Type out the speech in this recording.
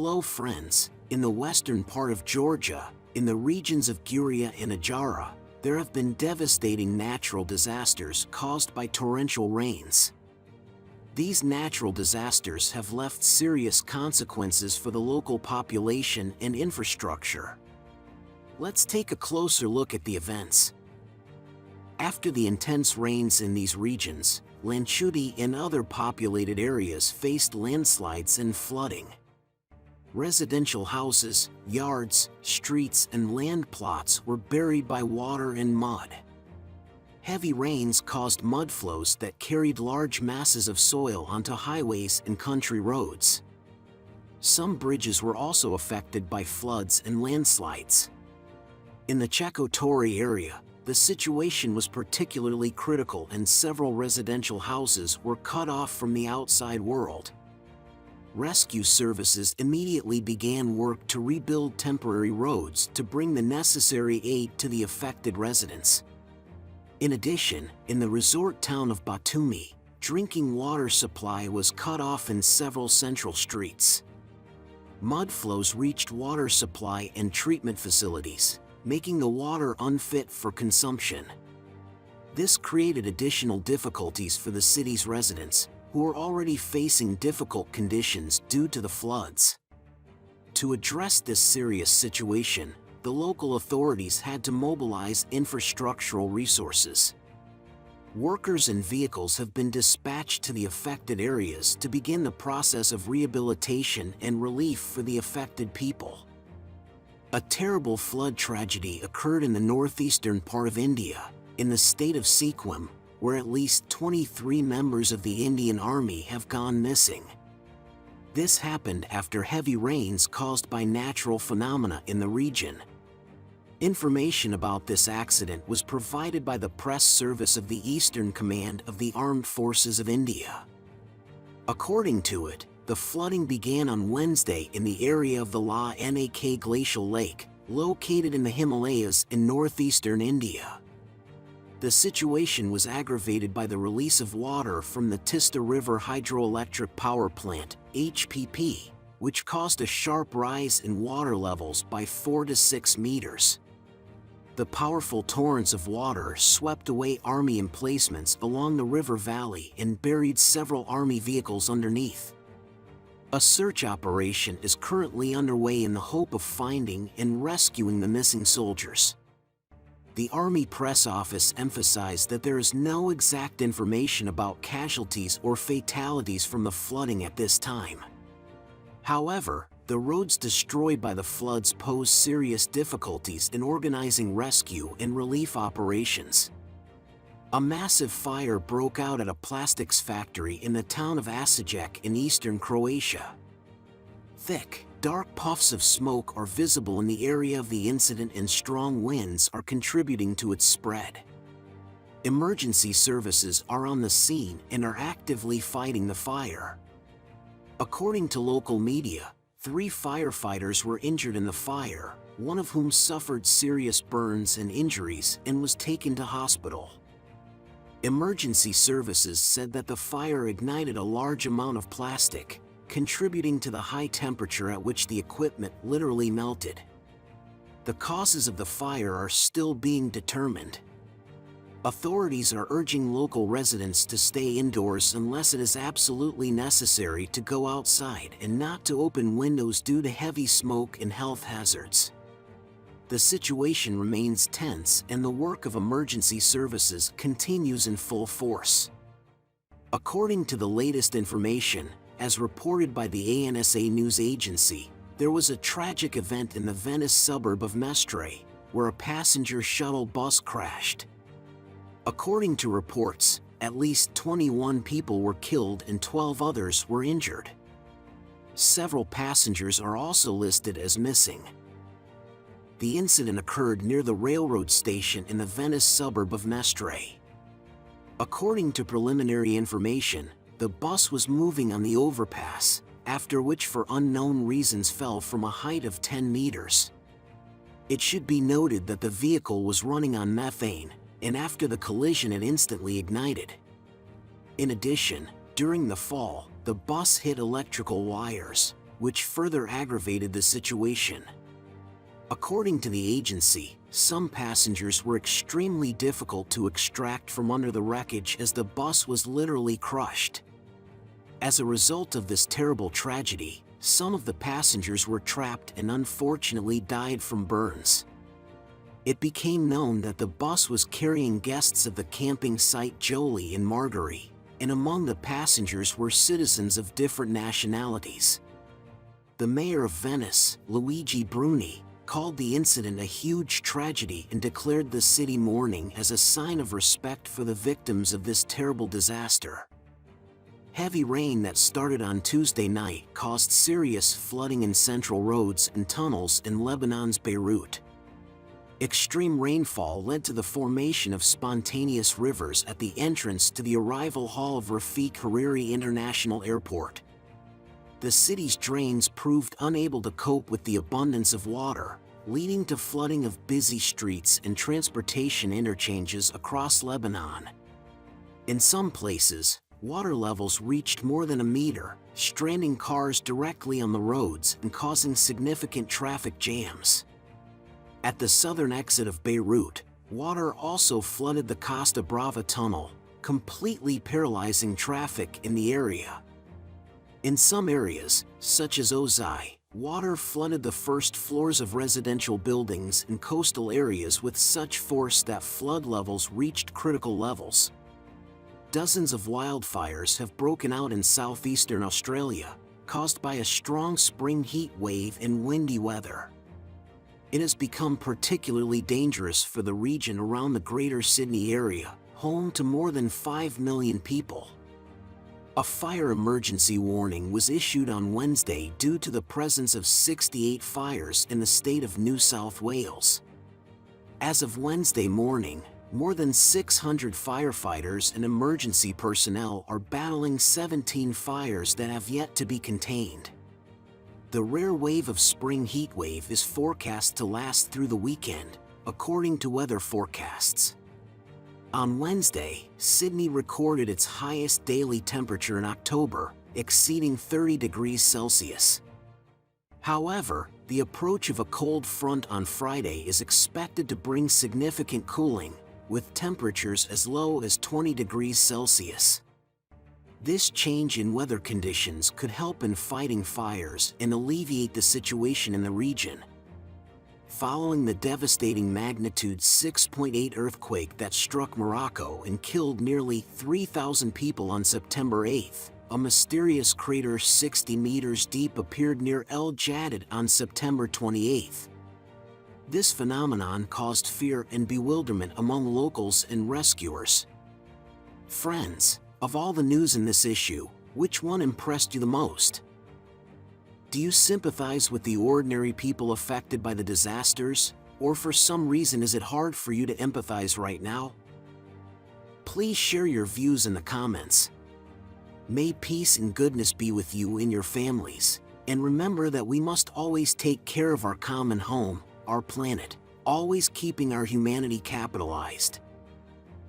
Hello friends, in the western part of Georgia, in the regions of Guria and Ajara, there have been devastating natural disasters caused by torrential rains. These natural disasters have left serious consequences for the local population and infrastructure. Let's take a closer look at the events. After the intense rains in these regions, Lanchudi and other populated areas faced landslides and flooding. Residential houses, yards, streets, and land plots were buried by water and mud. Heavy rains caused mud flows that carried large masses of soil onto highways and country roads. Some bridges were also affected by floods and landslides. In the Chakotori area, the situation was particularly critical and several residential houses were cut off from the outside world. Rescue services immediately began work to rebuild temporary roads to bring the necessary aid to the affected residents. In addition, in the resort town of Batumi, drinking water supply was cut off in several central streets. Mud flows reached water supply and treatment facilities, making the water unfit for consumption. This created additional difficulties for the city's residents, who were already facing difficult conditions due to the floods. To address this serious situation, the local authorities had to mobilize infrastructural resources. Workers and vehicles have been dispatched to the affected areas to begin the process of rehabilitation and relief for the affected people. A terrible flood tragedy occurred in the northeastern part of India, in the state of Sikkim, where at least 23 members of the Indian Army have gone missing. This happened after heavy rains caused by natural phenomena in the region. Information about this accident was provided by the press service of the Eastern Command of the Armed Forces of India. According to it, the flooding began on Wednesday in the area of the La Nak Glacial Lake, located in the Himalayas in northeastern India. The situation was aggravated by the release of water from the Tista River Hydroelectric Power Plant, HPP, which caused a sharp rise in water levels by 4 to 6 meters. The powerful torrents of water swept away Army emplacements along the river valley and buried several Army vehicles underneath. A search operation is currently underway in the hope of finding and rescuing the missing soldiers. The Army press office emphasized that there is no exact information about casualties or fatalities from the flooding at this time. However, the roads destroyed by the floods pose serious difficulties in organizing rescue and relief operations. A massive fire broke out at a plastics factory in the town of Asijek in eastern Croatia. Thick, dark puffs of smoke are visible in the area of the incident and strong winds are contributing to its spread. Emergency services are on the scene and are actively fighting the fire. According to local media, 3 firefighters were injured in the fire, one of whom suffered serious burns and injuries and was taken to hospital. Emergency services said that the fire ignited a large amount of plastic, contributing to the high temperature at which the equipment literally melted. The causes of the fire are still being determined. Authorities are urging local residents to stay indoors unless it is absolutely necessary to go outside and not to open windows due to heavy smoke and health hazards. The situation remains tense and the work of emergency services continues in full force. According to the latest information, as reported by the ANSA news agency, there was a tragic event in the Venice suburb of Mestre, where a passenger shuttle bus crashed. According to reports, at least 21 people were killed and 12 others were injured. Several passengers are also listed as missing. The incident occurred near the railroad station in the Venice suburb of Mestre. According to preliminary information, the bus was moving on the overpass, after which for unknown reasons fell from a height of 10 meters. It should be noted that the vehicle was running on methane, and after the collision it instantly ignited. In addition, during the fall, the bus hit electrical wires, which further aggravated the situation. According to the agency, some passengers were extremely difficult to extract from under the wreckage as the bus was literally crushed. As a result of this terrible tragedy, some of the passengers were trapped and unfortunately died from burns. It became known that the bus was carrying guests of the camping site Jolie and Marguerite, and among the passengers were citizens of different nationalities. The mayor of Venice, Luigi Bruni, called the incident a huge tragedy and declared the city mourning as a sign of respect for the victims of this terrible disaster. Heavy rain that started on Tuesday night caused serious flooding in central roads and tunnels in Lebanon's Beirut. Extreme rainfall led to the formation of spontaneous rivers at the entrance to the arrival hall of Rafik Hariri International Airport. The city's drains proved unable to cope with the abundance of water, leading to flooding of busy streets and transportation interchanges across Lebanon. In some places, water levels reached more than a meter, stranding cars directly on the roads and causing significant traffic jams. At the southern exit of Beirut, water also flooded the Costa Brava tunnel, completely paralyzing traffic in the area. In some areas, such as Ozai, water flooded the first floors of residential buildings and coastal areas with such force that flood levels reached critical levels. Dozens of wildfires have broken out in southeastern Australia, caused by a strong spring heat wave and windy weather. It has become particularly dangerous for the region around the Greater Sydney area, home to more than 5 million people. A fire emergency warning was issued on Wednesday due to the presence of 68 fires in the state of New South Wales. As of Wednesday morning, more than 600 firefighters and emergency personnel are battling 17 fires that have yet to be contained. The rare wave of spring heat wave is forecast to last through the weekend, according to weather forecasts. On Wednesday, Sydney recorded its highest daily temperature in October, exceeding 30 degrees Celsius. However, the approach of a cold front on Friday is expected to bring significant cooling, with temperatures as low as 20 degrees Celsius. This change in weather conditions could help in fighting fires and alleviate the situation in the region. Following the devastating magnitude 6.8 earthquake that struck Morocco and killed nearly 3,000 people on September 8, a mysterious crater 60 meters deep appeared near El Jadid on September 28. This phenomenon caused fear and bewilderment among locals and rescuers. Friends, of all the news in this issue, which one impressed you the most? Do you sympathize with the ordinary people affected by the disasters, or for some reason is it hard for you to empathize right now? Please share your views in the comments. May peace and goodness be with you and your families, and remember that we must always take care of our common home, our planet, always keeping our humanity capitalized.